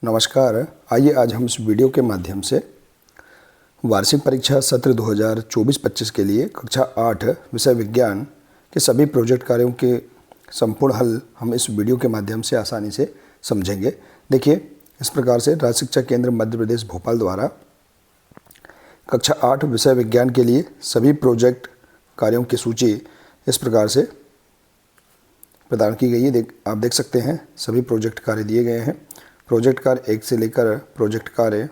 नमस्कार। आइए आज हम इस वीडियो के माध्यम से वार्षिक परीक्षा सत्र 2024-25 के लिए कक्षा 8 विषय विज्ञान के सभी प्रोजेक्ट कार्यों के संपूर्ण हल हम इस वीडियो के माध्यम से आसानी से समझेंगे। देखिए, इस प्रकार से राज्य शिक्षा केंद्र मध्य प्रदेश भोपाल द्वारा कक्षा 8 विषय विज्ञान के लिए सभी प्रोजेक्ट कार्यों की सूची इस प्रकार से प्रदान की गई है। आप देख सकते हैं सभी प्रोजेक्ट कार्य दिए गए हैं। प्रोजेक्ट कार्य 1 से लेकर प्रोजेक्ट कार्य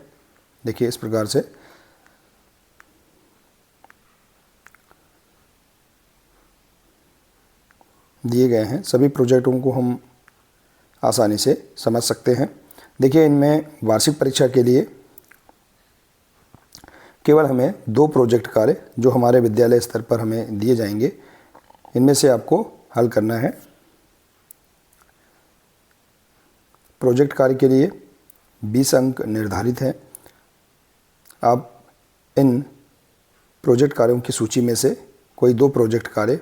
देखिए इस प्रकार से दिए गए हैं। सभी प्रोजेक्टों को हम आसानी से समझ सकते हैं। देखिए, इनमें वार्षिक परीक्षा के लिए केवल हमें 2 प्रोजेक्ट कार्य जो हमारे विद्यालय स्तर पर हमें दिए जाएंगे, इनमें से आपको हल करना है। प्रोजेक्ट कार्य के लिए 20 अंक निर्धारित हैं। आप इन प्रोजेक्ट कार्यों की सूची में से कोई 2 प्रोजेक्ट कार्य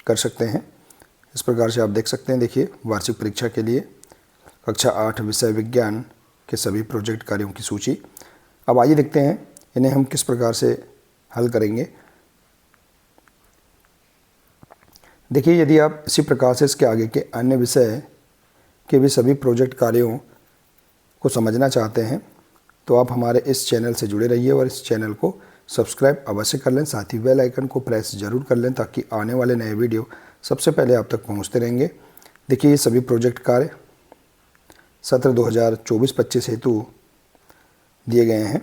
कर सकते हैं। इस प्रकार से आप देख सकते हैं। देखिए, वार्षिक परीक्षा के लिए कक्षा 8 विषय विज्ञान के सभी प्रोजेक्ट कार्यों की सूची। अब आइए देखते हैं इन्हें हम किस प्रकार से हल करेंगे। देखिए, यदि आप इसी प्रकार से इसके आगे के अन्य विषय के भी सभी प्रोजेक्ट कार्यों को समझना चाहते हैं तो आप हमारे इस चैनल से जुड़े रहिए और इस चैनल को सब्सक्राइब अवश्य कर लें। साथ ही बेल आइकन को प्रेस जरूर कर लें ताकि आने वाले नए वीडियो सबसे पहले आप तक पहुंचते रहेंगे। देखिए, ये सभी प्रोजेक्ट कार्य सत्र 2024-25 हेतु दिए गए हैं।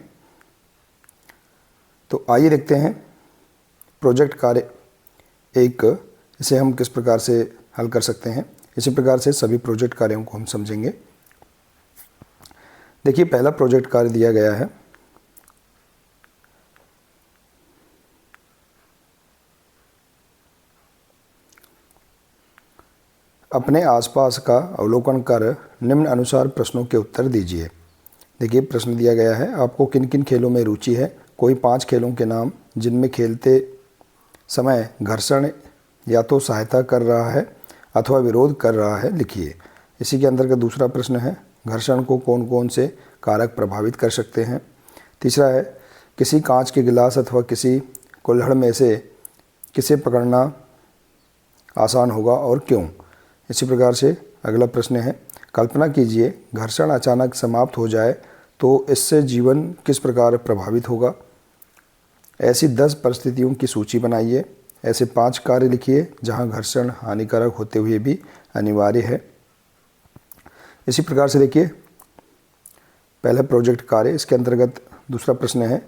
तो आइए देखते हैं प्रोजेक्ट कार्य 1 इसे हम किस प्रकार से हल कर सकते हैं। इसी प्रकार से सभी प्रोजेक्ट कार्यों को हम समझेंगे। देखिए, पहला प्रोजेक्ट कार्य दिया गया है। अपने आसपास का अवलोकन कर निम्न अनुसार प्रश्नों के उत्तर दीजिए। देखिए, प्रश्न दिया गया है, आपको किन किन खेलों में रुचि है। कोई 5 खेलों के नाम जिनमें खेलते समय घर्षण या तो सहायता कर रहा है अथवा विरोध कर रहा है, लिखिए। इसी के अंतर्गत दूसरा प्रश्न है, घर्षण को कौन कौन से कारक प्रभावित कर सकते हैं। तीसरा है, किसी कांच के गिलास अथवा किसी कुल्हड़ में से किसे पकड़ना आसान होगा और क्यों। इसी प्रकार से अगला प्रश्न है, कल्पना कीजिए घर्षण अचानक समाप्त हो जाए तो इससे जीवन किस प्रकार प्रभावित होगा। ऐसी 10 परिस्थितियों की सूची बनाइए। ऐसे 5 कार्य लिखिए जहां घर्षण हानिकारक होते हुए भी अनिवार्य है। इसी प्रकार से देखिए, पहला प्रोजेक्ट कार्य इसके अंतर्गत दूसरा प्रश्न है,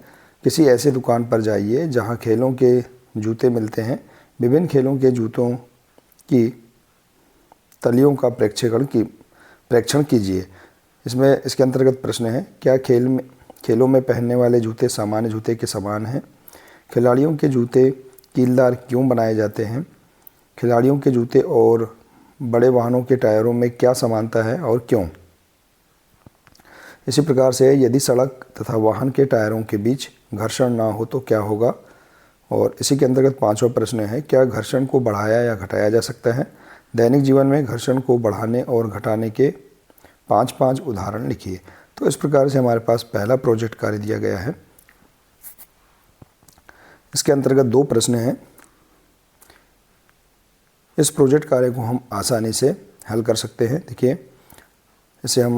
किसी ऐसे दुकान पर जाइए जहां खेलों के जूते मिलते हैं। विभिन्न खेलों के जूतों की तलियों का प्रेक्षण कीजिए। इसमें इसके अंतर्गत प्रश्न है, क्या खेलों में पहनने वाले जूते सामान्य जूते के समान हैं। खिलाड़ियों के जूते कीलदार क्यों बनाए जाते हैं। खिलाड़ियों के जूते और बड़े वाहनों के टायरों में क्या समानता है और क्यों। इसी प्रकार से यदि सड़क तथा वाहन के टायरों के बीच घर्षण ना हो तो क्या होगा। और इसी के अंतर्गत 5वां प्रश्न है, क्या घर्षण को बढ़ाया या घटाया जा सकता है। दैनिक जीवन में घर्षण को बढ़ाने और घटाने के 5 उदाहरण लिखिए। तो इस प्रकार से हमारे पास पहला प्रोजेक्ट कार्य दिया गया है। इसके अंतर्गत 2 प्रश्न हैं। इस प्रोजेक्ट कार्य को हम आसानी से हल कर सकते हैं। देखिए, इसे हम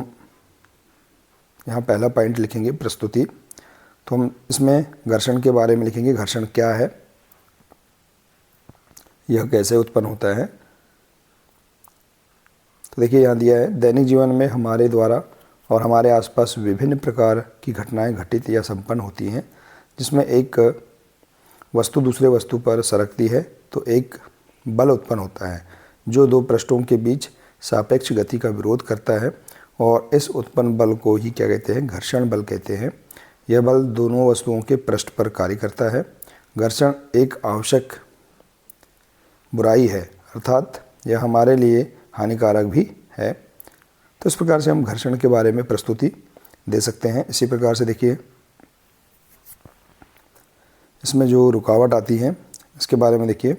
यहाँ पहला पॉइंट लिखेंगे, प्रस्तुति। तो हम इसमें घर्षण के बारे में लिखेंगे, घर्षण क्या है, यह कैसे उत्पन्न होता है। तो देखिए, यहाँ दिया है, दैनिक जीवन में हमारे द्वारा और हमारे आसपास विभिन्न प्रकार की घटनाएं घटित या संपन्न होती हैं, जिसमें एक वस्तु दूसरे वस्तु पर सरकती है तो एक बल उत्पन्न होता है जो 2 पृष्ठों के बीच सापेक्ष गति का विरोध करता है और इस उत्पन्न बल को ही क्या कहते हैं, घर्षण बल कहते हैं। यह बल दोनों वस्तुओं के पृष्ठ पर कार्य करता है। घर्षण एक आवश्यक बुराई है, अर्थात यह हमारे लिए हानिकारक भी है। तो इस प्रकार से हम घर्षण के बारे में प्रस्तुति दे सकते हैं। इसी प्रकार से देखिए, इसमें जो रुकावट आती है इसके बारे में देखिए।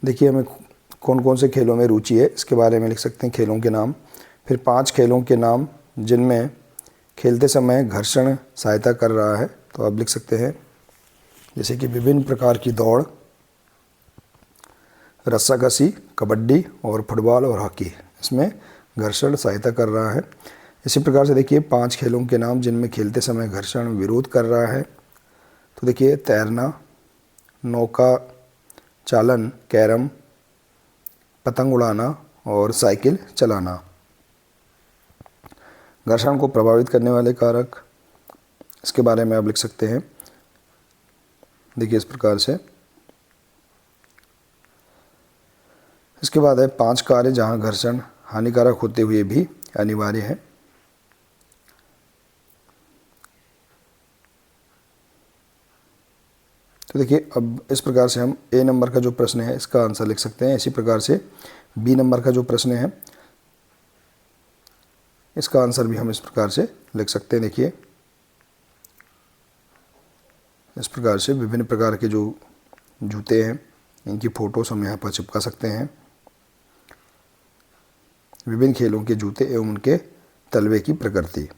देखिए हमें कौन कौन से खेलों में रुचि है इसके बारे में लिख सकते हैं खेलों के नाम। फिर 5 खेलों के नाम जिनमें खेलते समय घर्षण सहायता कर रहा है, तो आप लिख सकते हैं जैसे कि विभिन्न प्रकार की दौड़, रस्साकशी, कबड्डी और फुटबॉल और हॉकी, इसमें घर्षण सहायता कर रहा है। इसी प्रकार से देखिए 5 खेलों के नाम जिनमें खेलते समय घर्षण विरोध कर रहा है, तो देखिए तैरना, नौका चालन, कैरम, पतंग उड़ाना और साइकिल चलाना। घर्षण को प्रभावित करने वाले कारक, इसके बारे में आप लिख सकते हैं देखिए इस प्रकार से। इसके बाद है 5 कार्य जहां घर्षण हानिकारक होते हुए भी अनिवार्य है। तो देखिए अब इस प्रकार से हम ए नंबर का जो प्रश्न है इसका आंसर लिख सकते हैं। इसी प्रकार से बी नंबर का जो प्रश्न है इसका आंसर भी हम इस प्रकार से लिख सकते हैं। देखिए इस प्रकार से विभिन्न प्रकार के जो जूते हैं इनकी फ़ोटोस हम यहाँ पर चिपका सकते हैं। विभिन्न खेलों के जूते एवं उनके तलवे की प्रकृति।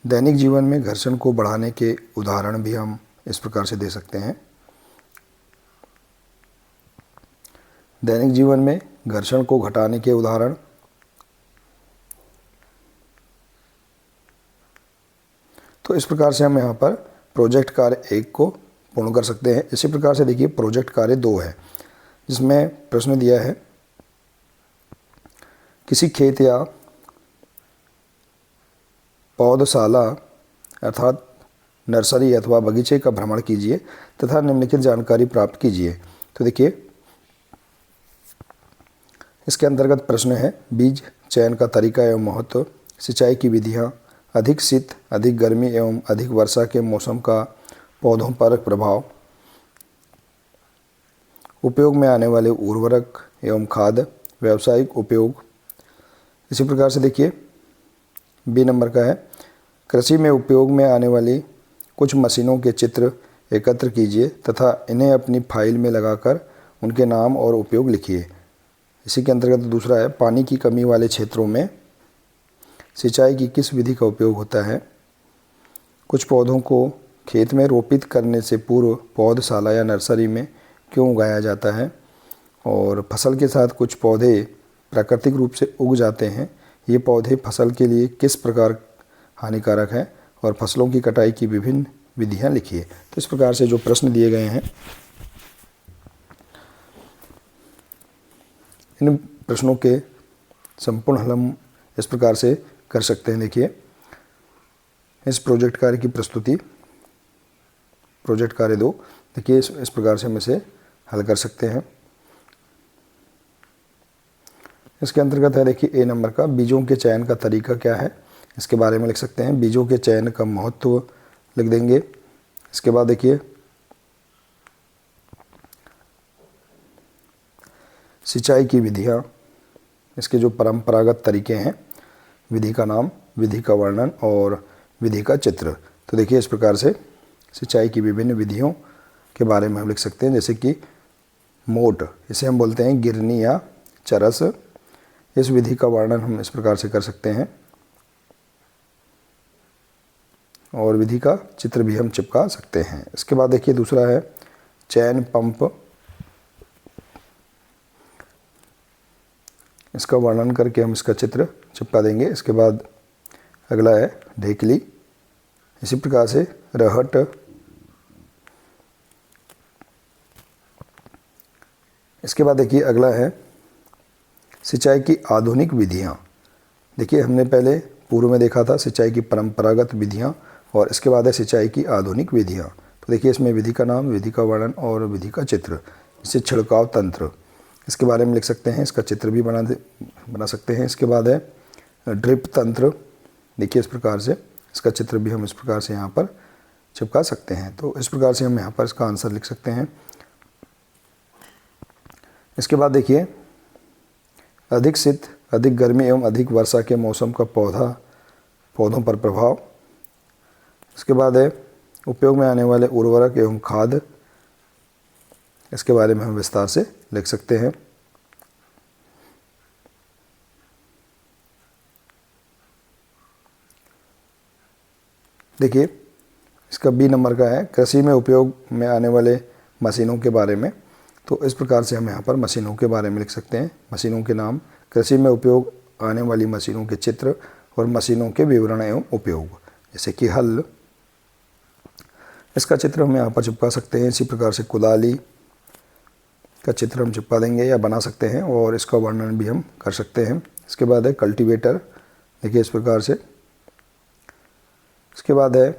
दैनिक जीवन में घर्षण को बढ़ाने के उदाहरण भी हम इस प्रकार से दे सकते हैं। दैनिक जीवन में घर्षण को घटाने के उदाहरण, तो इस प्रकार से हम यहाँ पर प्रोजेक्ट कार्य 1 को पूर्ण कर सकते हैं। इसी प्रकार से देखिए प्रोजेक्ट कार्य 2 है, जिसमें प्रश्न दिया है किसी खेत या पौधशाला अर्थात नर्सरी अथवा बगीचे का भ्रमण कीजिए तथा निम्नलिखित जानकारी प्राप्त कीजिए। तो देखिए इसके अंतर्गत प्रश्न है बीज चयन का तरीका एवं महत्व, सिंचाई की विधियाँ, अधिक शीत, अधिक गर्मी एवं अधिक वर्षा के मौसम का पौधों पर प्रभाव, उपयोग में आने वाले उर्वरक एवं खाद, व्यावसायिक उपयोग। इसी प्रकार से देखिए बी नंबर का है कृषि में उपयोग में आने वाली कुछ मशीनों के चित्र एकत्र कीजिए तथा इन्हें अपनी फाइल में लगाकर उनके नाम और उपयोग लिखिए। इसी के अंतर्गत दूसरा है पानी की कमी वाले क्षेत्रों में सिंचाई की किस विधि का उपयोग होता है, कुछ पौधों को खेत में रोपित करने से पूर्व पौधशाला या नर्सरी में क्यों उगाया जाता है, और फसल के साथ कुछ पौधे प्राकृतिक रूप से उग जाते हैं, ये पौधे फसल के लिए किस प्रकार हानिकारक हैं, और फसलों की कटाई की विभिन्न विधियां लिखिए। तो इस प्रकार से जो प्रश्न दिए गए हैं इन प्रश्नों के संपूर्ण हल हम इस प्रकार से कर सकते हैं। देखिए इस प्रोजेक्ट कार्य की प्रस्तुति, प्रोजेक्ट कार्य 2, देखिए इस प्रकार से हम इसे हल कर सकते हैं। इसके अंतर्गत है देखिए ए नंबर का बीजों के चयन का तरीका क्या है, इसके बारे में लिख सकते हैं। बीजों के चयन का महत्व लिख देंगे। इसके बाद देखिए सिंचाई की विधियाँ, इसके जो परंपरागत तरीके हैं, विधि का नाम, विधि का वर्णन और विधि का चित्र। तो देखिए इस प्रकार से सिंचाई की विभिन्न विधियों के बारे में हम लिख सकते हैं, जैसे कि मोट, इसे हम बोलते हैं गिरनी या चरस। इस विधि का वर्णन हम इस प्रकार से कर सकते हैं और विधि का चित्र भी हम चिपका सकते हैं। इसके बाद देखिए दूसरा है चैन पंप, इसका वर्णन करके हम इसका चित्र चिपका देंगे। इसके बाद अगला है ढेकली, इसी प्रकार से रहट, इसके बाद देखिए अगला है सिंचाई की आधुनिक विधियाँ। देखिए हमने पहले पूर्व में देखा था सिंचाई की परंपरागत विधियाँ और इसके बाद है सिंचाई की आधुनिक विधियाँ। तो देखिए इसमें विधि का नाम, विधि का वर्णन और विधि का चित्र। इससे छिड़काव तंत्र, इसके बारे में लिख सकते हैं, इसका चित्र भी बना सकते हैं। इसके बाद है ड्रिप तंत्र, देखिए इस प्रकार से इसका चित्र भी हम इस प्रकार से यहाँ पर चिपका सकते हैं। तो इस प्रकार से हम यहाँ पर इसका आंसर लिख सकते हैं। इसके बाद देखिए अधिक शीत, अधिक गर्मी एवं अधिक वर्षा के मौसम का पौधों पर प्रभाव। इसके बाद है उपयोग में आने वाले उर्वरक एवं खाद। इसके बारे में हम विस्तार से लिख सकते हैं। देखिए इसका बी नंबर का है, कृषि में उपयोग में आने वाले मशीनों के बारे में। तो इस प्रकार से हम यहाँ पर मशीनों के बारे में लिख सकते हैं। मशीनों के नाम, कृषि में उपयोग आने वाली मशीनों के चित्र और मशीनों के विवरण एवं उपयोग। जैसे कि हल, इसका चित्र हम यहाँ पर चिपका सकते हैं। इसी प्रकार से कुदाली का चित्र हम चिपका देंगे या बना सकते हैं, और इसका वर्णन भी हम कर सकते हैं। इसके बाद है कल्टीवेटर, देखिए इस प्रकार से। इसके बाद है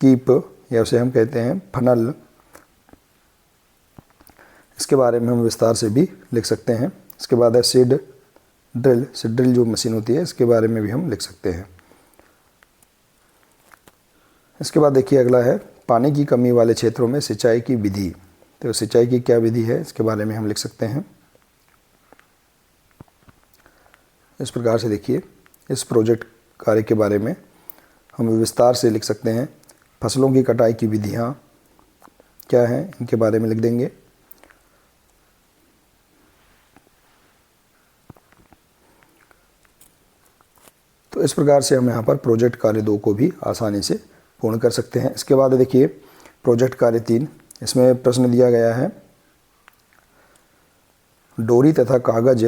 कीप, या उसे हम कहते हैं फनल, इसके बारे में हम विस्तार से भी लिख सकते हैं। इसके बाद है सीड ड्रिल, सीड ड्रिल जो मशीन होती है, इसके बारे में भी हम लिख सकते हैं। इसके बाद देखिए अगला है पानी की कमी वाले क्षेत्रों में सिंचाई की विधि। तो सिंचाई की क्या विधि है, इसके बारे में हम लिख सकते हैं। इस प्रकार से देखिए इस प्रोजेक्ट कार्य के बारे में हम विस्तार से लिख सकते हैं। फसलों की कटाई की विधियाँ क्या हैं, इनके बारे में लिख देंगे। तो इस प्रकार से हम यहाँ पर प्रोजेक्ट कार्य 2 को भी आसानी से पूर्ण कर सकते हैं। इसके बाद देखिए प्रोजेक्ट कार्य 3, इसमें प्रश्न दिया गया है, डोरी तथा कागज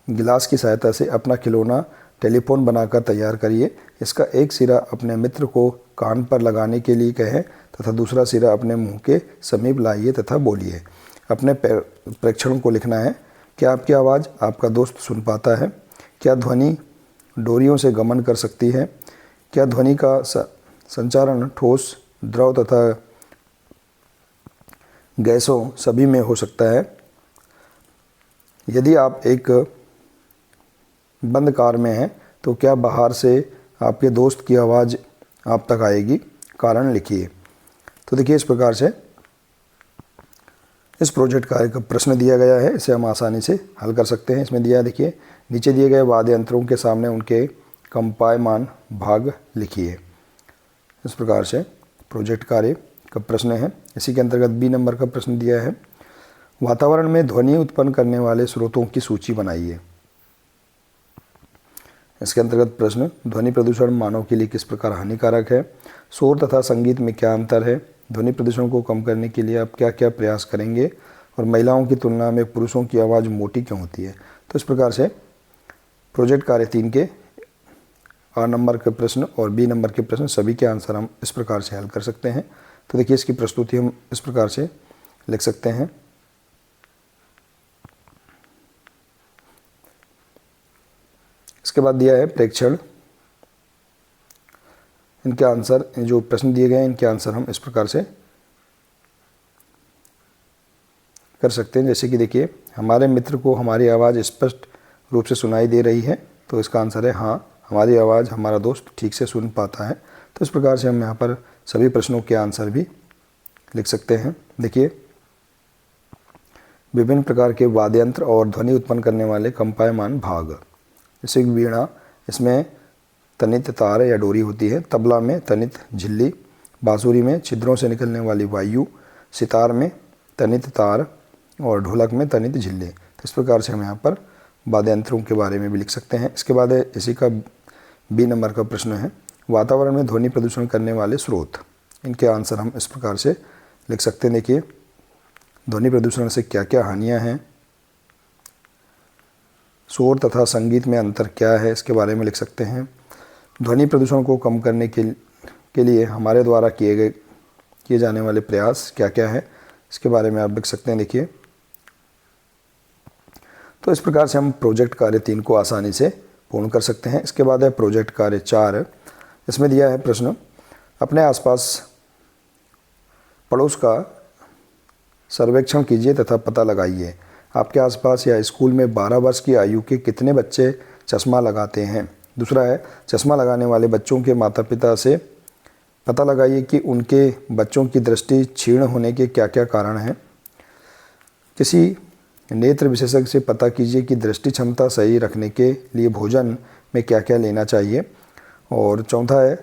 गिलास की सहायता से अपना खिलौना टेलीफोन बनाकर तैयार करिए। इसका एक सिरा अपने मित्र को कान पर लगाने के लिए कहें तथा दूसरा सिरा अपने मुंह के समीप लाइए तथा बोलिए। अपने प्रेक्षण को लिखना है। क्या आपकी आवाज़ आपका दोस्त सुन पाता है? क्या ध्वनि डोरियों से गमन कर सकती है? क्या ध्वनि का संचारण ठोस, द्रव तथा गैसों सभी में हो सकता है? यदि आप एक बंद कार में हैं तो क्या बाहर से आपके दोस्त की आवाज़ आप तक आएगी? कारण लिखिए। तो देखिए इस प्रकार से इस प्रोजेक्ट कार्य का प्रश्न दिया गया है, इसे हम आसानी से हल कर सकते हैं। इसमें दिया है, देखिए नीचे दिए गए वाद्य यंत्रों के सामने उनके कंपायमान भाग लिखिए। इस प्रकार से प्रोजेक्ट कार्य का प्रश्न है। इसी के अंतर्गत बी नंबर का प्रश्न दिया है, वातावरण में ध्वनि उत्पन्न करने वाले स्रोतों की सूची बनाइए। इसके अंतर्गत प्रश्न, ध्वनि प्रदूषण मानव के लिए किस प्रकार हानिकारक है? शोर तथा संगीत में क्या अंतर है? ध्वनि प्रदूषण को कम करने के लिए आप क्या क्या प्रयास करेंगे? और महिलाओं की तुलना में पुरुषों की आवाज़ मोटी क्यों होती है? तो इस प्रकार से प्रोजेक्ट कार्य 3 के आ नंबर के प्रश्न और बी नंबर के प्रश्न सभी के आंसर हम इस प्रकार से हल कर सकते हैं। तो देखिए इसकी प्रस्तुति हम इस प्रकार से लिख सकते हैं। इसके बाद दिया है प्रेक्षण। इनके आंसर, जो प्रश्न दिए गए हैं इनके आंसर हम इस प्रकार से कर सकते हैं। जैसे कि देखिए, हमारे मित्र को हमारी आवाज़ स्पष्ट रूप से सुनाई दे रही है। तो इसका आंसर है हाँ, हमारी आवाज़ हमारा दोस्त ठीक से सुन पाता है। तो इस प्रकार से हम यहाँ पर सभी प्रश्नों के आंसर भी लिख सकते हैं। देखिए, विभिन्न प्रकार के वाद्य यंत्र और ध्वनि उत्पन्न करने वाले कंपायमान भाग, जैसे वीणा, इसमें तनित तार या डोरी होती है। तबला में तनित झिल्ली, बांसुरी में छिद्रों से निकलने वाली वायु, सितार में तनित तार और ढोलक में तनित झिल्ली। तो इस प्रकार से हम यहाँ पर वाद्य यंत्रों के बारे में भी लिख सकते हैं। इसके बाद इसी का बी नंबर का प्रश्न है, वातावरण में ध्वनि प्रदूषण करने वाले स्रोत। इनके आंसर हम इस प्रकार से लिख सकते हैं। देखिए, ध्वनि प्रदूषण से क्या क्या हानियाँ हैं, शोर तथा संगीत में अंतर क्या है, इसके बारे में लिख सकते हैं। ध्वनि प्रदूषण को कम करने के लिए हमारे द्वारा किए जाने वाले प्रयास क्या क्या है, इसके बारे में आप लिख सकते हैं। देखिए, तो इस प्रकार से हम प्रोजेक्ट कार्य 3 को आसानी से पूर्ण कर सकते हैं। इसके बाद है प्रोजेक्ट कार्य 4। इसमें दिया है प्रश्न, अपने आसपास पड़ोस का सर्वेक्षण कीजिए तथा पता लगाइए। आपके आसपास या स्कूल में 12 वर्ष की आयु के कितने बच्चे चश्मा लगाते हैं? दूसरा है, चश्मा लगाने वाले बच्चों के माता पिता से पता लगाइए कि उनके बच्चों की दृष्टि क्षीण होने के क्या क्या कारण हैं। किसी नेत्र विशेषज्ञ से पता कीजिए कि दृष्टि क्षमता सही रखने के लिए भोजन में क्या क्या लेना चाहिए। और चौथा है,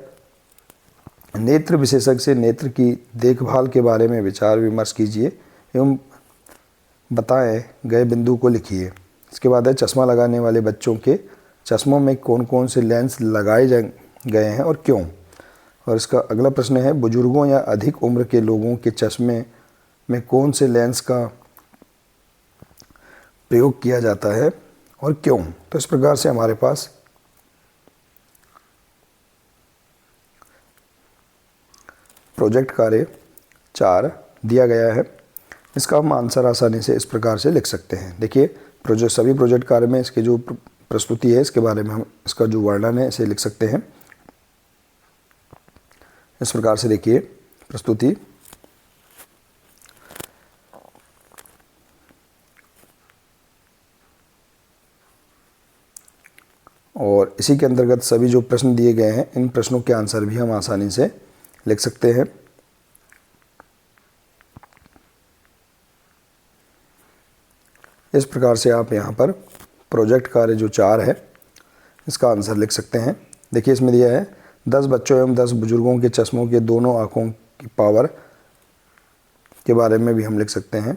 नेत्र विशेषज्ञ से नेत्र की देखभाल के बारे में विचार विमर्श कीजिए एवं बताए गए बिंदु को लिखिए। इसके बाद है चश्मा लगाने वाले बच्चों के चश्मों में कौन कौन से लेंस लगाए गए हैं और क्यों। और इसका अगला प्रश्न है बुजुर्गों या अधिक उम्र के लोगों के चश्मे में कौन से लेंस का प्रयोग किया जाता है और क्यों। तो इस प्रकार से हमारे पास प्रोजेक्ट कार्य 4 दिया गया है। इसका हम आंसर आसानी से इस प्रकार से लिख सकते हैं। देखिए सभी प्रोजेक्ट कार्य में इसकी जो प्रस्तुति है इसके बारे में हम इसका जो वर्णन है इसे लिख सकते हैं इस प्रकार से। देखिए प्रस्तुति, और इसी के अंतर्गत सभी जो प्रश्न दिए गए हैं इन प्रश्नों के आंसर भी हम आसानी से लिख सकते हैं। इस प्रकार से आप यहाँ पर प्रोजेक्ट कार्य जो 4 है इसका आंसर लिख सकते हैं। देखिए इसमें दिया है 10 बच्चों एवं 10 बुजुर्गों के चश्मों के दोनों आँखों की पावर के बारे में भी हम लिख सकते हैं।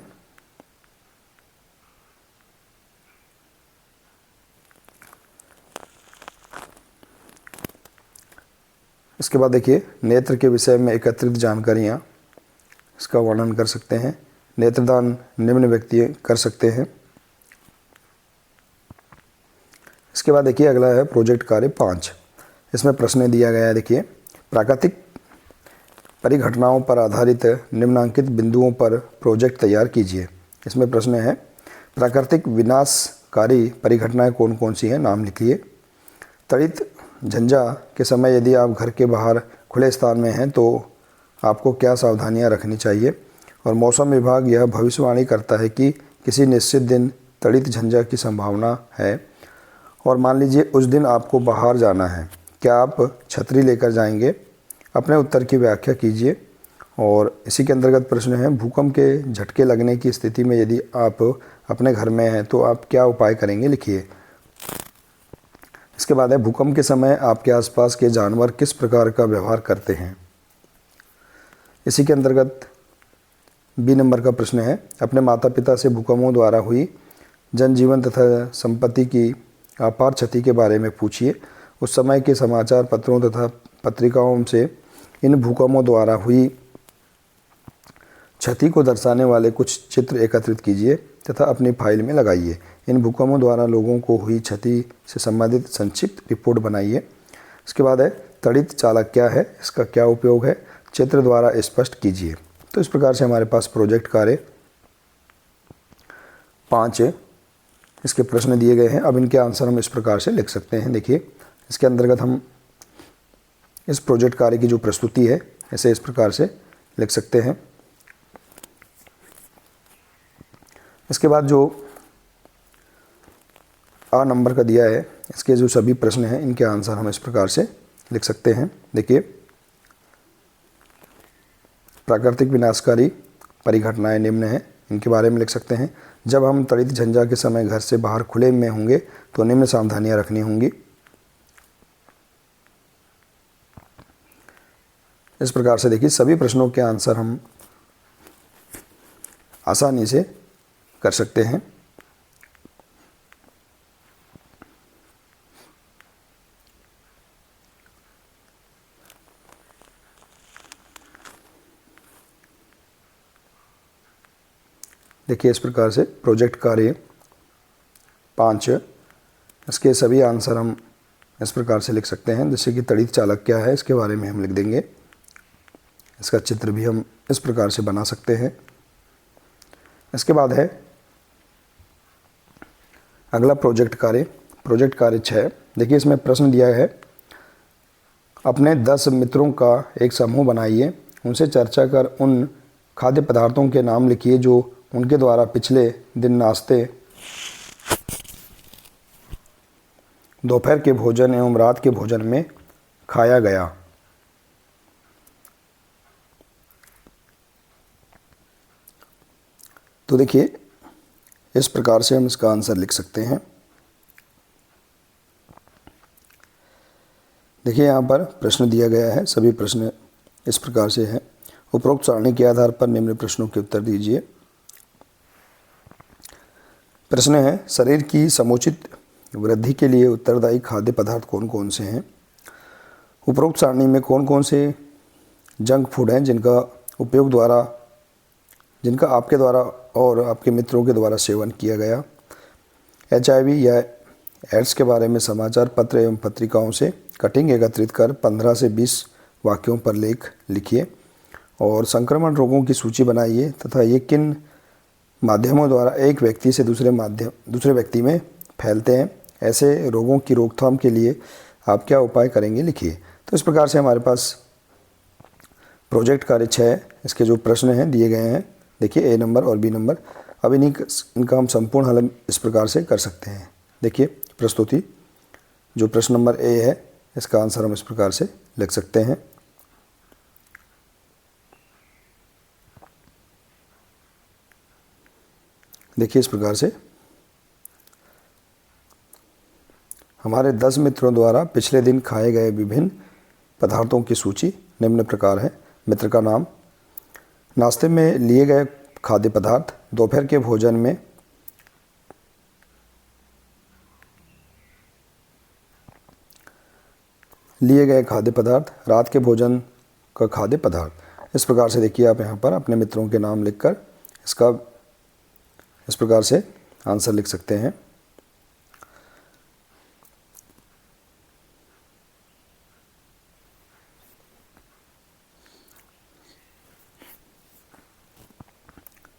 इसके बाद देखिए नेत्र के विषय में एकत्रित जानकारियाँ इसका वर्णन कर सकते हैं। नेत्रदान निम्न व्यक्ति कर सकते हैं। इसके बाद देखिए अगला है प्रोजेक्ट कार्य 5। इसमें प्रश्न दिया गया है। देखिए प्राकृतिक परिघटनाओं पर आधारित निम्नांकित बिंदुओं पर प्रोजेक्ट तैयार कीजिए। इसमें प्रश्न है प्राकृतिक विनाशकारी परिघटनाएं कौन कौन सी हैं, नाम लिखिए। तड़ित झंझा के समय यदि आप घर के बाहर खुले स्थान में हैं तो आपको क्या सावधानियां रखनी चाहिए। और मौसम विभाग यह भविष्यवाणी करता है कि किसी निश्चित दिन तड़ित झंझा की संभावना है और मान लीजिए उस दिन आपको बाहर जाना है, क्या आप छतरी लेकर जाएंगे। अपने उत्तर की व्याख्या कीजिए। और इसी के अंतर्गत प्रश्न है भूकंप के झटके लगने की स्थिति में यदि आप अपने घर में हैं तो आप क्या उपाय करेंगे, लिखिए। इसके बाद है भूकंप के समय आपके आसपास के जानवर किस प्रकार का व्यवहार करते हैं। इसी के अंतर्गत बी नंबर का प्रश्न है अपने माता पिता से भूकंपों द्वारा हुई जनजीवन तथा संपत्ति की अपार क्षति के बारे में पूछिए। उस समय के समाचार पत्रों तथा पत्रिकाओं से इन भूकंपों द्वारा हुई क्षति को दर्शाने वाले कुछ चित्र एकत्रित कीजिए तथा अपनी फाइल में लगाइए। इन भूकंपों द्वारा लोगों को हुई क्षति से संबंधित संक्षिप्त रिपोर्ट बनाइए। इसके बाद है तड़ित चालक क्या है, इसका क्या उपयोग है, चित्र द्वारा स्पष्ट कीजिए। तो इस प्रकार से हमारे पास प्रोजेक्ट कार्य 5 इसके प्रश्न दिए गए हैं। अब इनके आंसर हम इस प्रकार से लिख सकते हैं। देखिए इसके अंतर्गत हम इस प्रोजेक्ट कार्य की जो प्रस्तुति है ऐसे इस प्रकार से लिख सकते हैं। इसके बाद जो आ नंबर का दिया है इसके जो सभी प्रश्न हैं इनके आंसर हम इस प्रकार से लिख सकते हैं। देखिए प्राकृतिक विनाशकारी परिघटनाएं निम्न हैं, इनके बारे में लिख सकते हैं। जब हम तड़ित झंझा के समय घर से बाहर खुले में होंगे तो निम्न सावधानियां रखनी होंगी। इस प्रकार से देखिए सभी प्रश्नों के आंसर हम आसानी से कर सकते हैं। देखिए इस प्रकार से प्रोजेक्ट कार्य 5 इसके सभी आंसर हम इस प्रकार से लिख सकते हैं। जैसे कि तड़ित चालक क्या है इसके बारे में हम लिख देंगे। इसका चित्र भी हम इस प्रकार से बना सकते हैं। इसके बाद है अगला प्रोजेक्ट कार्य 6। देखिए इसमें प्रश्न दिया है अपने 10 मित्रों का एक समूह बनाइए, उनसे चर्चा कर उन खाद्य पदार्थों के नाम लिखिए जो उनके द्वारा पिछले दिन नाश्ते, दोपहर के भोजन एवं रात के भोजन में खाया गया। तो देखिए इस प्रकार से हम इसका आंसर लिख सकते हैं। देखिए यहाँ पर प्रश्न दिया गया है, सभी प्रश्न इस प्रकार से हैं। उपरोक्त सारणी के आधार पर निम्न प्रश्नों के उत्तर दीजिए। प्रश्न है, शरीर की समुचित वृद्धि के लिए उत्तरदायी खाद्य पदार्थ कौन कौन से हैं? उपरोक्त सारणी में कौन कौन से जंक फूड हैं जिनका आपके द्वारा और आपके मित्रों के द्वारा सेवन किया गया? HIV या एड्स के बारे में समाचार पत्र एवं पत्रिकाओं से कटिंग एकत्रित कर 15 से 20 वाक्यों पर लेख लिखिए और संक्रमण रोगों की सूची बनाइए तथा ये किन माध्यमों द्वारा एक व्यक्ति से दूसरे व्यक्ति में फैलते हैं। ऐसे रोगों की रोकथाम के लिए आप क्या उपाय करेंगे, लिखिए। तो इस प्रकार से हमारे पास प्रोजेक्ट कार्य 6 इसके जो प्रश्न हैं दिए गए हैं। देखिए A नंबर और B नंबर। अब इनका हम संपूर्ण हल इस प्रकार से कर सकते हैं। देखिए प्रस्तुति, जो प्रश्न नंबर A है इसका आंसर हम इस प्रकार से लिख सकते हैं। देखिए इस प्रकार से हमारे 10 मित्रों द्वारा पिछले दिन खाए गए विभिन्न पदार्थों की सूची निम्न प्रकार है। मित्र का नाम, नाश्ते में लिए गए खाद्य पदार्थ, दोपहर के भोजन में लिए गए खाद्य पदार्थ, रात के भोजन का खाद्य पदार्थ। इस प्रकार से देखिए आप यहाँ पर अपने मित्रों के नाम लिखकर इसका इस प्रकार से आंसर लिख सकते हैं।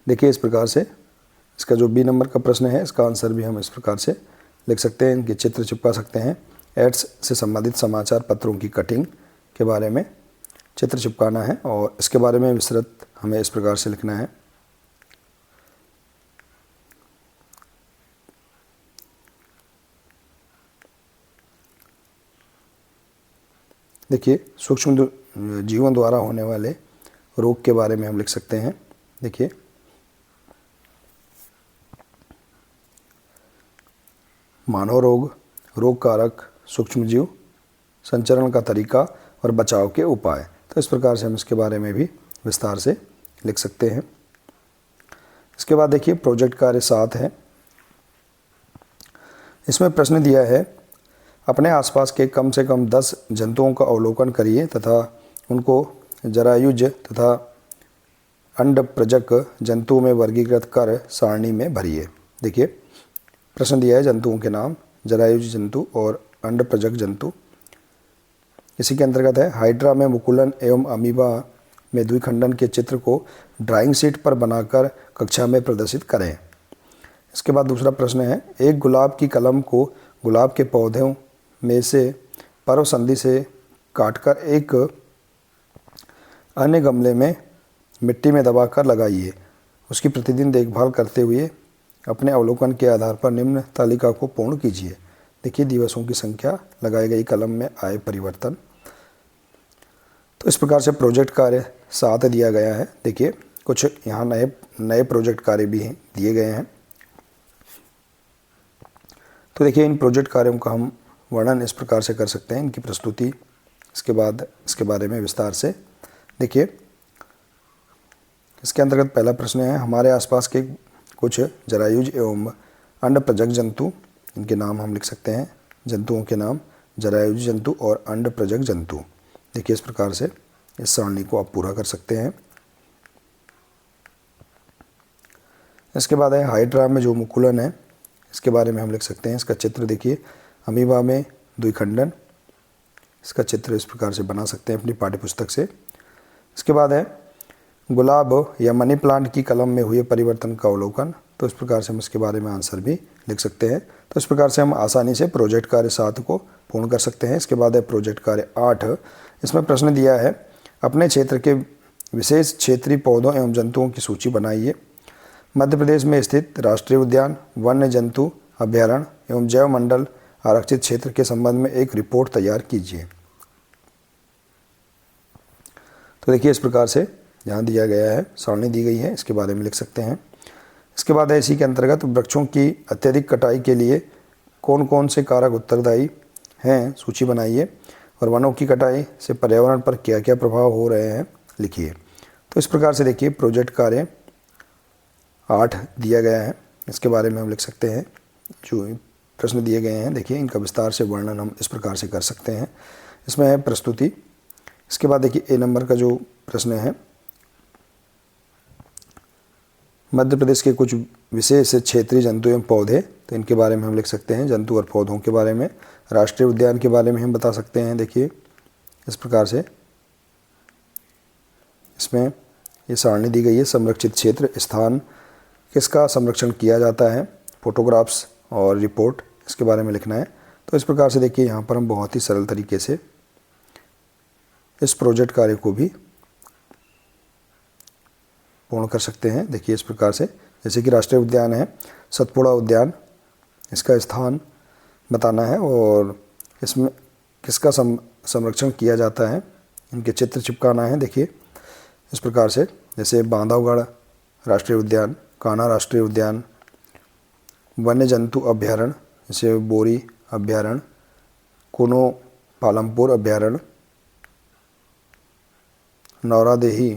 देखिए इस प्रकार से इसका जो B नंबर का प्रश्न है इसका आंसर भी हम इस प्रकार से लिख सकते हैं। इनके चित्र चिपका सकते हैं। एड्स से संबंधित समाचार पत्रों की कटिंग के बारे में चित्र चिपकाना है और इसके बारे में विस्तृत हमें इस प्रकार से लिखना है। देखिए सूक्ष्म जीवों द्वारा होने वाले रोग के बारे में हम लिख सकते हैं। देखिए मानव रोग, रोग कारक, सूक्ष्मजीव, संचरण का तरीका और बचाव के उपाय। तो इस प्रकार से हम इसके बारे में भी विस्तार से लिख सकते हैं। इसके बाद देखिए प्रोजेक्ट कार्य 7 है। इसमें प्रश्न दिया है, अपने आसपास के कम से कम 10 जंतुओं का अवलोकन करिए तथा उनको जरायुज तथा अंडप्रजक जंतुओं में वर्गीकृत कर सारणी में भरिए। देखिए प्रश्न दिया है जंतुओं के नाम, जरायुज जंतु और अंडप्रजक जंतु। इसी के अंतर्गत है, हाइड्रा में मुकुलन एवं अमीबा में द्विखंडन के चित्र को ड्राइंग शीट पर बनाकर कक्षा में प्रदर्शित करें। इसके बाद दूसरा प्रश्न है, एक गुलाब की कलम को गुलाब के पौधों में से पर्व संधि से काटकर एक अन्य गमले में मिट्टी में दबाकर लगाइए। उसकी प्रतिदिन देखभाल करते हुए अपने अवलोकन के आधार पर निम्न तालिका को पूर्ण कीजिए। देखिए दिवसों की संख्या, लगाई गई कलम में आए परिवर्तन। तो इस प्रकार से प्रोजेक्ट कार्य 7 दिया गया है। देखिए कुछ यहाँ नए प्रोजेक्ट कार्य भी दिए गए हैं। तो देखिए इन प्रोजेक्ट कार्यों का हम वर्णन इस प्रकार से कर सकते हैं, इनकी प्रस्तुति, इसके बाद इसके बारे में विस्तार से। देखिए इसके अंतर्गत पहला प्रश्न है, हमारे आसपास के कुछ जरायुज एवं अंडप्रजक जंतु, इनके नाम हम लिख सकते हैं। जंतुओं के नाम, जरायुज जंतु और अंडप्रजक जंतु। देखिए इस प्रकार से इस सारणी को आप पूरा कर सकते हैं। इसके बाद है हाइड्रा में जो मुकुलन है इसके बारे में हम लिख सकते हैं। इसका चित्र देखिए, अमीबा में द्विखंडन, इसका चित्र इस प्रकार से बना सकते हैं अपनी पाठ्यपुस्तक से। इसके बाद है गुलाब या मनी प्लांट की कलम में हुए परिवर्तन का अवलोकन। तो इस प्रकार से हम इसके बारे में आंसर भी लिख सकते हैं। तो इस प्रकार से हम आसानी से प्रोजेक्ट कार्य 7 को पूर्ण कर सकते हैं। इसके बाद है प्रोजेक्ट कार्य 8। इसमें प्रश्न दिया है, अपने क्षेत्र के विशेष क्षेत्रीय पौधों एवं जंतुओं की सूची बनाइए। मध्य प्रदेश में स्थित राष्ट्रीय उद्यान, वन्य जंतु अभ्यारण्य एवं जैव मंडल आरक्षित क्षेत्र के संबंध में एक रिपोर्ट तैयार कीजिए। तो देखिए इस प्रकार से यहाँ दिया गया है, सारणी दी गई है, इसके बारे में लिख सकते हैं। इसके बाद है इसी के अंतर्गत वृक्षों की अत्यधिक कटाई के लिए कौन कौन से कारक उत्तरदायी हैं, सूची बनाइए। और वनों की कटाई से पर्यावरण पर क्या क्या प्रभाव हो रहे हैं, लिखिए। तो इस प्रकार से देखिए प्रोजेक्ट कार्य 8 दिया गया है। इसके बारे में हम लिख सकते हैं। जो प्रश्न दिए गए हैं देखिए, इनका विस्तार से वर्णन हम इस प्रकार से कर सकते हैं। इसमें है प्रस्तुति। इसके बाद देखिए ए नंबर का जो प्रश्न है, मध्य प्रदेश के कुछ विशेष क्षेत्रीय जंतु एवं पौधे, तो इनके बारे में हम लिख सकते हैं जंतु और पौधों के बारे में। राष्ट्रीय उद्यान के बारे में हम बता सकते हैं, देखिए इस प्रकार से। इसमें ये सारणी दी गई है, संरक्षित क्षेत्र, स्थान, किसका संरक्षण किया जाता है, फोटोग्राफ्स और रिपोर्ट, इसके बारे में लिखना है। तो इस प्रकार से देखिए यहाँ पर हम बहुत ही सरल तरीके से इस प्रोजेक्ट कार्य को भी पूर्ण कर सकते हैं। देखिए इस प्रकार से, जैसे कि राष्ट्रीय उद्यान है सतपुड़ा उद्यान, इसका स्थान बताना है और इसमें किसका संरक्षण किया जाता है, इनके चित्र चिपकाना है। देखिए इस प्रकार से, जैसे बांधवगढ़ राष्ट्रीय उद्यान, कान्हा राष्ट्रीय उद्यान, वन्य जंतु अभ्यारण्य जैसे बोरी अभ्यारण्य, कुनो पालमपुर अभ्यारण्य, नौरादेही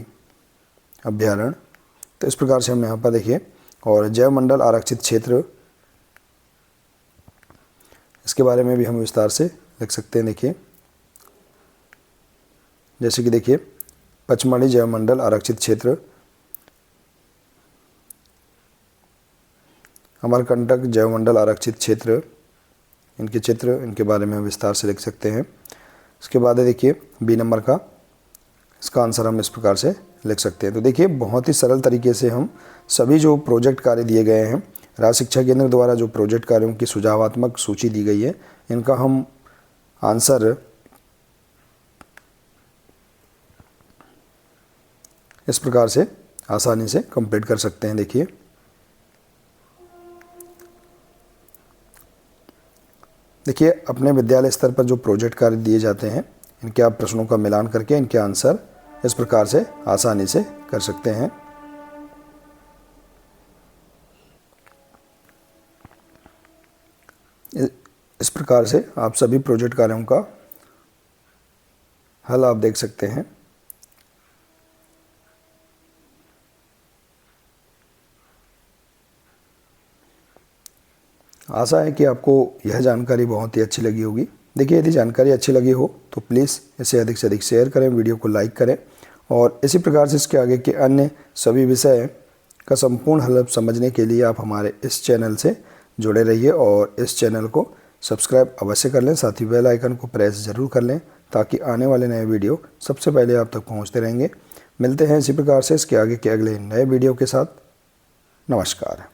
अभ्यारण्य। तो इस प्रकार से हम यहाँ पर देखिए, और जैव मंडल आरक्षित क्षेत्र, इसके बारे में भी हम विस्तार से लिख सकते हैं। देखिए जैसे कि देखिए पचमढ़ी जैव मंडल आरक्षित क्षेत्र, अमरकंटक जैव मंडल आरक्षित क्षेत्र, इनके चित्र, इनके बारे में हम विस्तार से लिख सकते हैं। इसके बाद देखिए बी नंबर का, इसका आंसर हम इस प्रकार से लिख सकते हैं। तो देखिए बहुत ही सरल तरीके से हम सभी जो प्रोजेक्ट कार्य दिए गए हैं, राज्य शिक्षा केंद्र द्वारा जो प्रोजेक्ट कार्यों की सुझावात्मक सूची दी गई है, इनका हम आंसर इस प्रकार से आसानी से कंप्लीट कर सकते हैं। देखिए अपने विद्यालय स्तर पर जो प्रोजेक्ट कार्य दिए जाते हैं, इनके आप प्रश्नों का मिलान करके इनके आंसर इस प्रकार से आसानी से कर सकते हैं। इस प्रकार से आप सभी प्रोजेक्ट कार्यों का हल आप देख सकते हैं। आशा है कि आपको यह जानकारी बहुत ही अच्छी लगी होगी। देखिए यदि जानकारी अच्छी लगी हो तो प्लीज़ इसे अधिक से अधिक शेयर करें, वीडियो को लाइक करें और इसी प्रकार से इसके आगे के अन्य सभी विषय का संपूर्ण हल समझने के लिए आप हमारे इस चैनल से जुड़े रहिए और इस चैनल को सब्सक्राइब अवश्य कर लें। साथ ही बेल आइकन को प्रेस ज़रूर कर लें ताकि आने वाले नए वीडियो सबसे पहले आप तक पहुँचते रहेंगे। मिलते हैं इसी प्रकार से इसके आगे के अगले नए वीडियो के साथ। नमस्कार।